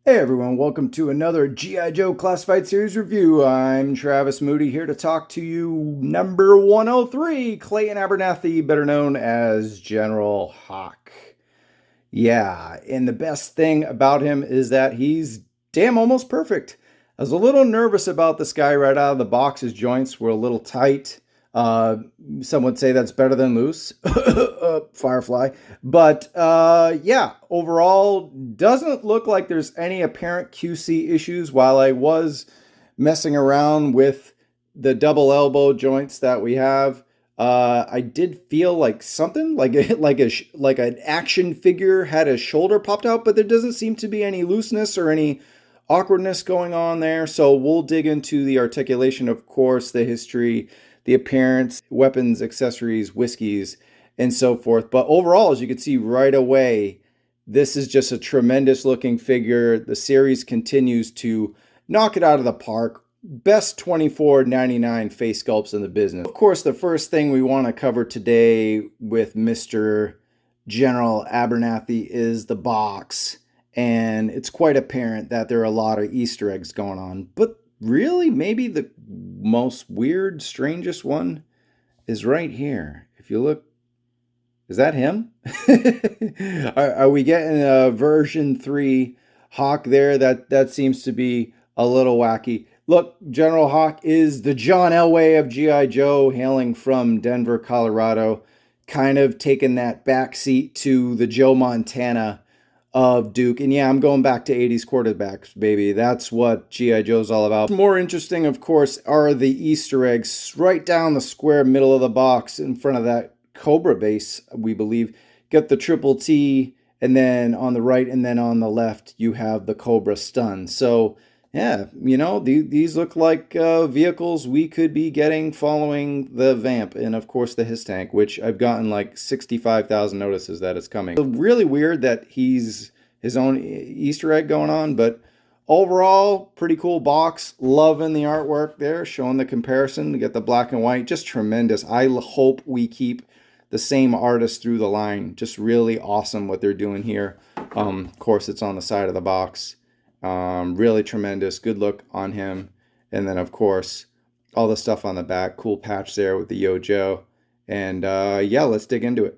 Hey everyone, welcome to another G.I. Joe Classified Series review. I'm Travis Moody here to talk to you number 103, Clayton Abernathy, better known as General Hawk. Yeah, and the best thing about him is that he's damn almost perfect. I was a little nervous about this guy right out of the box. His joints were a little tight. Uh, some would say that's better than loose. Firefly. But yeah, overall, doesn't look like there's any apparent QC issues. While I was messing around with the double elbow joints that we have, I did feel like something like an action figure had a shoulder popped out, but there doesn't seem to be any looseness or any awkwardness going on there. So we'll dig into the articulation, of course, the history, the appearance, weapons, accessories, whiskeys, and so forth. But overall, as you can see right away, this is just a tremendous looking figure. The series continues to knock it out of the park. Best $24.99 face sculpts in the business. Of course, the first thing we want to cover today with Mr. General Abernathy is the box. And it's quite apparent that there are a lot of Easter eggs going on. But really, maybe the most weird, strangest one is right here. If you look, is that him? are we getting a version 3 Hawk there? That seems to be a little wacky. Look, General Hawk is the John Elway of G.I. Joe, hailing from Denver, Colorado, kind of taking that backseat to the Joe Montana of Duke. And yeah, I'm going back to 80s quarterbacks, baby. That's what G.I. Joe's all about. More interesting, of course, are the Easter eggs right down the square middle of the box in front of that Cobra base, we believe. Got the triple T, and then on the right and then on the left, you have the Cobra stun. So yeah, you know, these look like vehicles we could be getting following the Vamp and, of course, the His Tank, which I've gotten like 65,000 notices that it's coming. It's really weird that he's his own Easter egg going on, but overall, pretty cool box. Loving the artwork there, showing the comparison to get the black and white. Just tremendous. I hope we keep the same artist through the line. Just really awesome what they're doing here. Of course, it's on the side of the box. Really tremendous. Good look on him. And then, of course, all the stuff on the back. Cool patch there with the Yo Joe. And yeah, let's dig into it.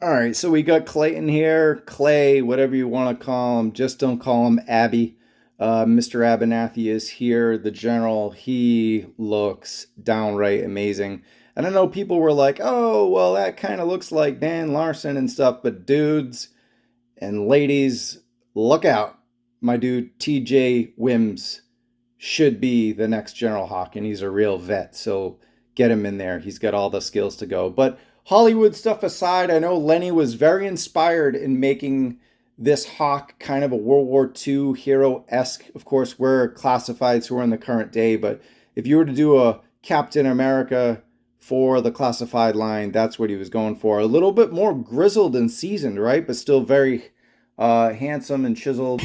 All right, so we got Clayton here. Clay, whatever you want to call him. Just don't call him Abby. Mr. Abernathy is here. The general, he looks downright amazing. And I know people were like, oh, well, that kind of looks like Dan Larson and stuff. But dudes and ladies, look out. My dude TJ Wims should be the next General Hawk, and he's a real vet, so get him in there. He's got all the skills to go. But Hollywood stuff aside, I know Lenny was very inspired in making this Hawk kind of a World War II hero-esque. Of course, we're classifieds who are in the current day, but if you were to do a Captain America for the classified line, that's what he was going for. A little bit more grizzled and seasoned, right? But still very handsome and chiseled.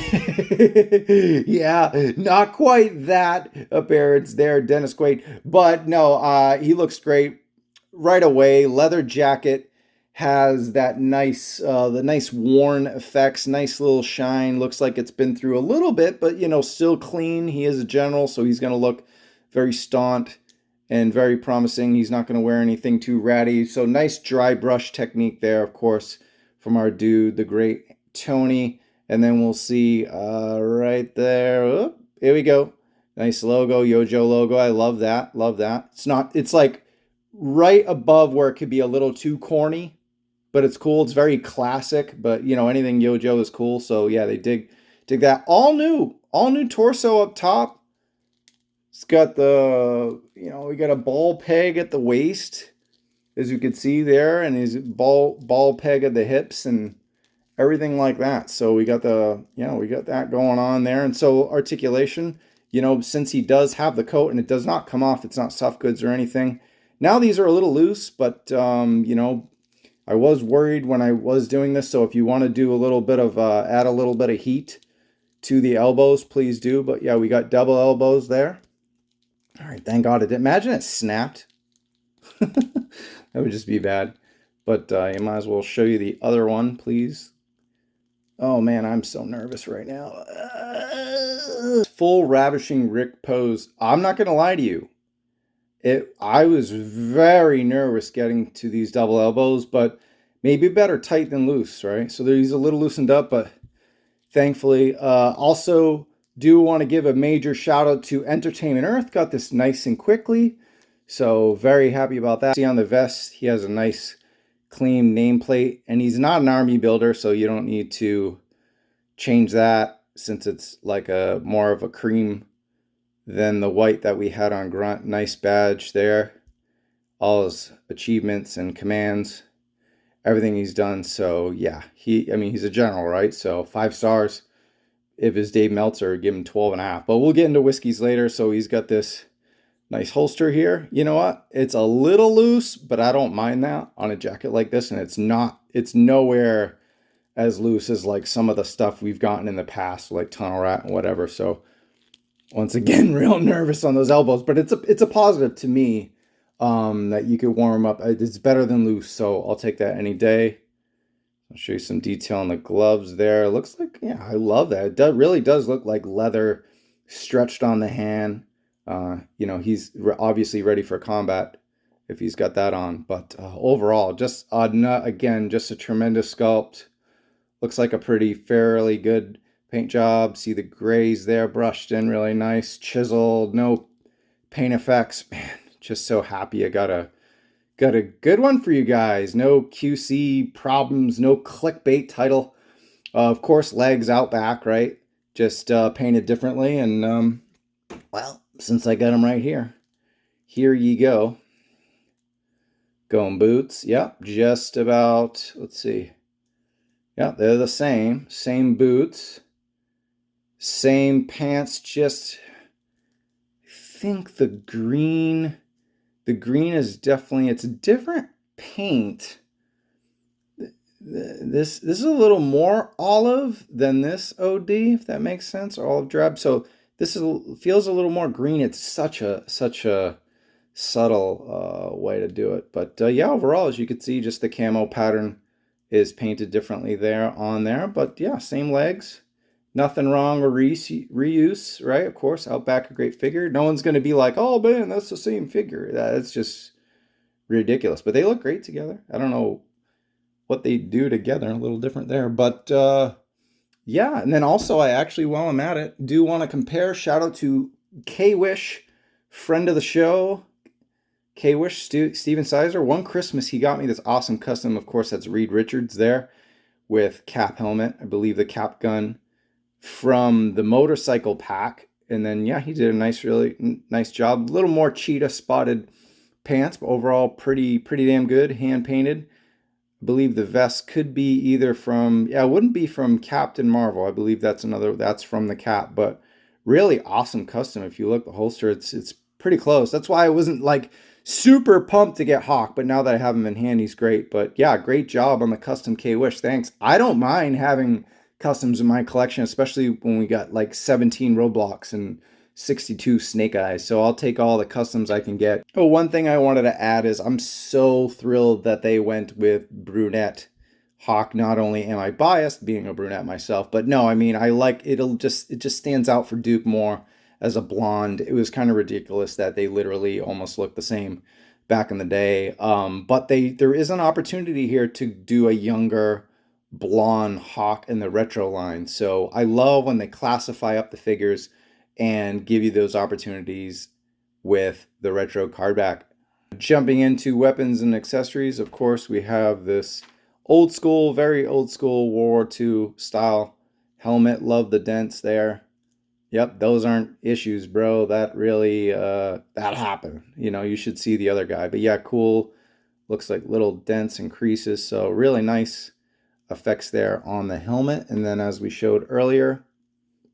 Yeah, not quite that appearance there, Dennis Quaid. But no, he looks great right away. Leather jacket has that nice, the nice worn effects, nice little shine. Looks like it's been through a little bit, but you know, still clean. He is a general, so he's going to look very staunch and very promising. He's not going to wear anything too ratty. So nice dry brush technique there, of course, from our dude, the great Tony. And then we'll see right there. Oh, here we go. Nice logo, Yo Joe logo. I love that. Love that. It's like right above where it could be a little too corny, but it's cool. It's very classic, but you know, anything Yo Joe is cool. So yeah, they dig that. All new torso up top. It's got the, you know, we got a ball peg at the waist, as you can see there, and his ball peg at the hips and everything like that. So we got the, you know, we got that going on there. And so articulation, you know, since he does have the coat and it does not come off, it's not soft goods or anything. Now these are a little loose, but, you know, I was worried when I was doing this. So if you want to do a little bit of, add a little bit of heat to the elbows, please do. But yeah, we got double elbows there. All right, thank God it didn't. Imagine it snapped. That would just be bad. But you might as well show you the other one, please. Oh man, I'm so nervous right now. Full ravishing Rick pose. I'm not gonna lie to you. I was very nervous getting to these double elbows, but maybe better tight than loose, right? So he's a little loosened up, but thankfully. Also, do want to give a major shout out to Entertainment Earth. Got this nice and quickly. So very happy about that. See on the vest, he has a nice clean nameplate, and he's not an army builder, so you don't need to change that since it's like a more of a cream than the white that we had on Grunt. Nice badge there. All his achievements and commands, everything he's done. So yeah, I mean, he's a general, right? So 5 stars. If his Dave Meltzer, give him 12.5. But we'll get into whiskeys later. So he's got this nice holster here. You know what? It's a little loose, but I don't mind that on a jacket like this. And it's nowhere as loose as like some of the stuff we've gotten in the past, like Tunnel Rat and whatever. So once again, real nervous on those elbows, but it's a positive to me that you could warm up. It's better than loose, so I'll take that any day. I'll show you some detail on the gloves there. It looks like, yeah, I love that. Really does look like leather stretched on the hand. You know, he's obviously ready for combat if he's got that on. But overall, just again, just a tremendous sculpt. Looks like a fairly good paint job. See the grays there brushed in really nice, chiseled, no paint effects. Man, just so happy I got a good one for you guys. No QC problems, no clickbait title. Of course, legs out back, right? Just painted differently. And well, since I got them right here, here you go. Going boots. Yep, just about. Let's see. Yeah, they're the same. Same boots. Same pants. Just think the green is definitely, it's a different paint. This is a little more olive than this OD, if that makes sense, or olive drab. So this feels a little more green. It's such a subtle way to do it. But yeah, overall, as you can see, just the camo pattern is painted differently there on there. But yeah, same legs. Nothing wrong with reuse, right? Of course, Outback, a great figure. No one's going to be like, oh man, that's the same figure. That's just ridiculous. But they look great together. I don't know what they do together. A little different there. But yeah, and then also I actually, while I'm at it, do want to compare. Shout out to K-Wish, friend of the show. K-Wish, Steven Sizer. One Christmas, he got me this awesome custom. Of course, that's Reed Richards there with cap helmet. I believe the cap gun from the motorcycle pack. And then yeah, he did a really nice job. A little more cheetah spotted pants, but overall pretty damn good, hand painted. I believe the vest could be either from, yeah, it wouldn't be from Captain Marvel. I believe that's from the Cap, but really awesome custom. If you look, the holster, it's pretty close. That's why I wasn't like super pumped to get Hawk, but now that I have him in hand, he's great. But yeah, great job on the custom K-Wish. Thanks. I don't mind having customs in my collection, especially when we got like 17 Roblox and 62 Snake Eyes. So I'll take all the customs I can get. Oh, one thing I wanted to add is I'm so thrilled that they went with brunette Hawk. Not only am I biased being a brunette myself, but no, I mean, I like it just stands out for Duke more as a blonde. It was kind of ridiculous that they literally almost looked the same back in the day. But there is an opportunity here to do a younger blonde Hawk in the retro line. So I love when they classify up the figures and give you those opportunities with the retro card back. Jumping into weapons and accessories, of course, we have this old school, very old school World War II style helmet. Love the dents there. Yep, those aren't issues, bro. That really, that happened. You know, you should see the other guy. But yeah, cool. Looks like little dents and creases. So really nice effects there on the helmet. And then as we showed earlier,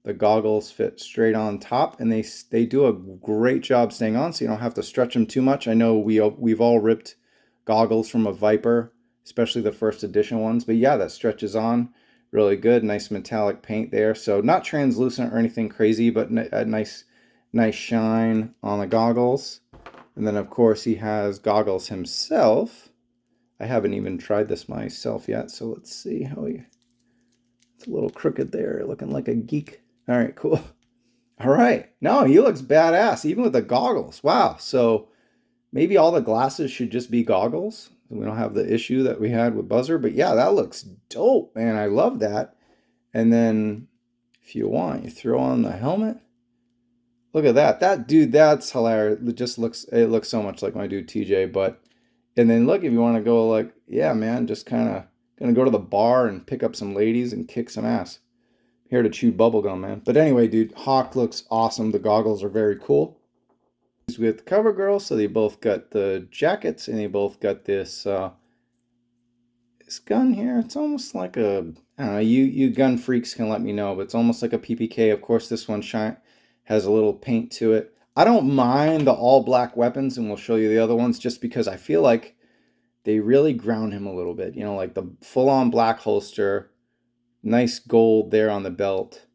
the goggles fit straight on top, and they do a great job staying on, so you don't have to stretch them too much. I know we've all ripped goggles from a Viper, especially the first edition ones, but yeah, that stretches on really good. Nice metallic paint there, so not translucent or anything crazy, but a nice shine on the goggles. And then of course he has goggles himself. I haven't even tried this myself yet, so let's see how he. It's a little crooked there, looking like a geek. All right, cool. All right. No, he looks badass, even with the goggles. Wow. So maybe all the glasses should just be goggles. We don't have the issue that we had with Buzzer. But yeah, that looks dope, man. I love that. And then if you want, you throw on the helmet. Look at that. That dude, that's hilarious. It looks so much like my dude TJ. But, and then look, if you want to go like, yeah, man, just kind of gonna go to the bar and pick up some ladies and kick some ass. Here to chew bubblegum, man. But anyway, dude, Hawk looks awesome. The goggles are very cool. With CoverGirl, so they both got the jackets and they both got this this gun here. It's almost like a, I don't know, you gun freaks can let me know, but it's almost like a PPK. Of course, this one has a little paint to it. I don't mind the all black weapons, and we'll show you the other ones just because I feel like they really ground him a little bit. You know, like the full-on black holster, nice gold there on the belt,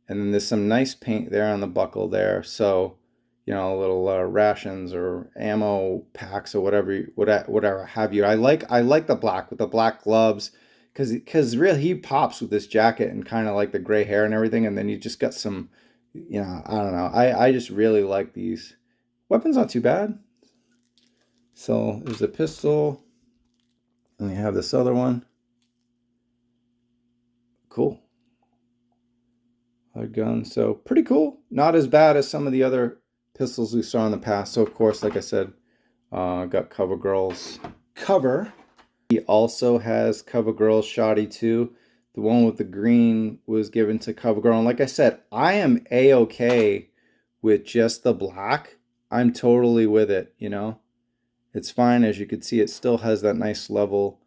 and then there's some nice paint there on the buckle there. So, you know, little rations or ammo packs or whatever have you. I like the black with the black gloves because really he pops with this jacket and kind of like the gray hair and everything, and then you just got some, you know, I don't know. I just really like these weapons. Not too bad. So there's a pistol, and we have this other one. Cool. A gun. So pretty cool. Not as bad as some of the other pistols we saw in the past. So of course, like I said, got CoverGirl's cover. He also has CoverGirl's shoddy too. The one with the green was given to CoverGirl. And like I said, I am A-okay with just the black. I'm totally with it, you know. It's fine. As you can see, it still has that nice level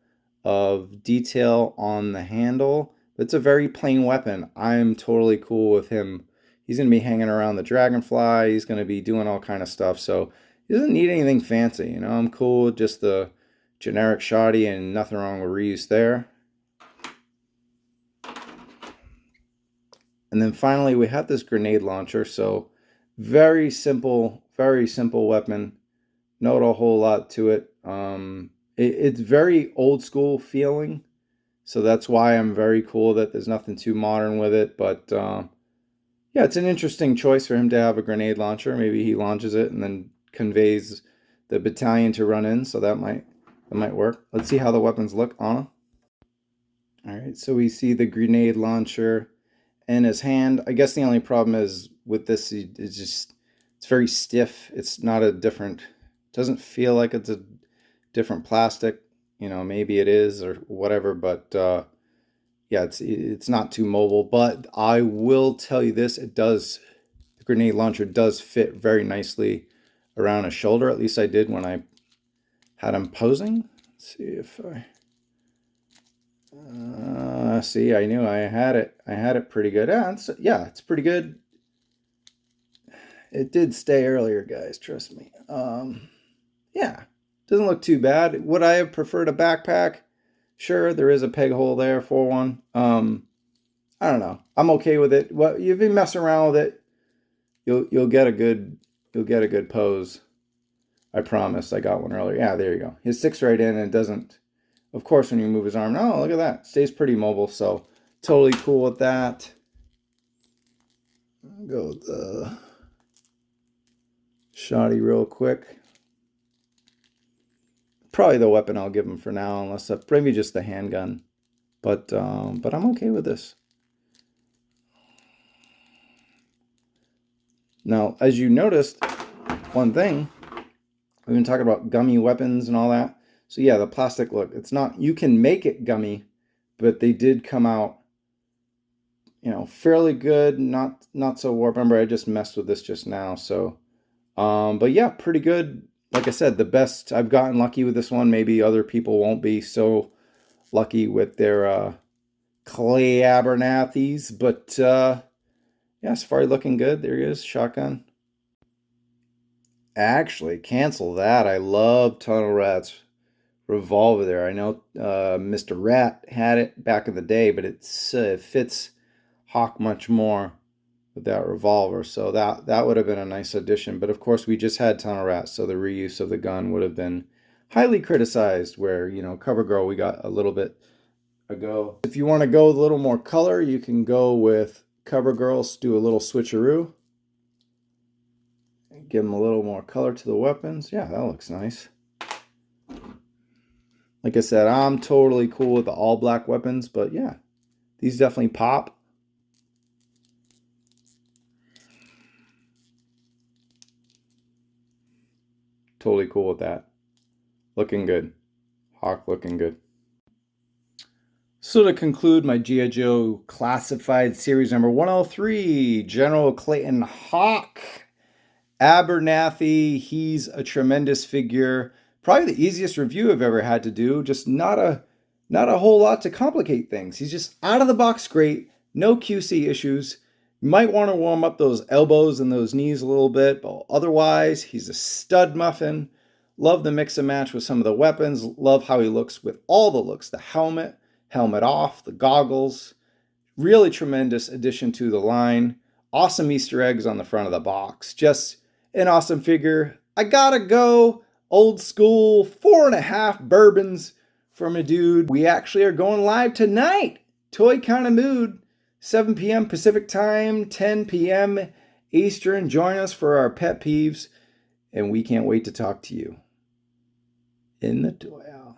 of detail on the handle. But it's a very plain weapon. I'm totally cool with him. He's going to be hanging around the Dragonfly. He's going to be doing all kind of stuff. So he doesn't need anything fancy. You know, I'm cool with just the generic shoddy and nothing wrong with reuse there. And then finally, we have this grenade launcher. So very simple weapon. Not a whole lot to it. It's very old school feeling. So that's why I'm very cool that there's nothing too modern with it. But yeah, it's an interesting choice for him to have a grenade launcher. Maybe he launches it and then conveys the battalion to run in. So that might work. Let's see how the weapons look on him. All right, so we see the grenade launcher in his hand. I guess the only problem is with this, it's very stiff. It's not a different, doesn't feel like it's a different plastic. You know, maybe it is or whatever, but yeah, it's not too mobile. But I will tell you this, the grenade launcher does fit very nicely around his shoulder. At least I did when I had him posing. Let's see if I see, I knew I had it pretty good. Yeah, it's pretty good. It did stay earlier, guys, trust me. Yeah, doesn't look too bad. Would I have preferred a backpack? Sure, there is a peg hole there for one. I don't know. I'm okay with it. Well, if you mess around with it, you'll get a good pose. I promise. I got one earlier. Yeah, there you go. It sticks right in and it doesn't. Of course, when you move his arm, oh, look at that. Stays pretty mobile, so totally cool with that. I'll go with the shoddy real quick. Probably the weapon I'll give him for now, unless maybe just the handgun. But I'm okay with this. Now, as you noticed, one thing, we've been talking about gummy weapons and all that. So yeah, the plastic look, it's not, you can make it gummy, but they did come out, you know, fairly good, not so warped. Remember, I just messed with this just now, so but yeah, pretty good. Like I said, the best. I've gotten lucky with this one. Maybe other people won't be so lucky with their clay Abernathys, but yeah, Safari looking good. There he is, shotgun. Actually, cancel that. I love Tunnel Rat's revolver there. I know Mr. Rat had it back in the day, but it fits Hawk much more with that revolver. So that would have been a nice addition. But of course, we just had Tunnel Rat, so the reuse of the gun would have been highly criticized. Where, you know, CoverGirl, we got a ago. If you want to go with a little more color, you can go with CoverGirls, do a little switcheroo. Give them a little more color to the weapons. Yeah, that looks nice. Like I said, I'm totally cool with the all black weapons, but yeah, these definitely pop. Totally cool with that. Looking good. Hawk looking good. So to conclude my G.I. Joe Classified Series number 103, General Clayton Hawk. Abernathy, he's a tremendous figure. Probably the easiest review I've ever had to do. Just not a whole lot to complicate things. He's just out of the box great. No QC issues. You might want to warm up those elbows and those knees a little bit, but otherwise, he's a stud muffin. Love the mix and match with some of the weapons. Love how he looks with all the looks. The helmet off, the goggles. Really tremendous addition to the line. Awesome Easter eggs on the front of the box. Just an awesome figure. I gotta go old school 4.5 bourbons from a dude. We actually are going live tonight. Toy Kind of Mood, 7 p.m. Pacific time, 10 p.m. Eastern. Join us for our pet peeves, and we can't wait to talk to you in the toy aisle.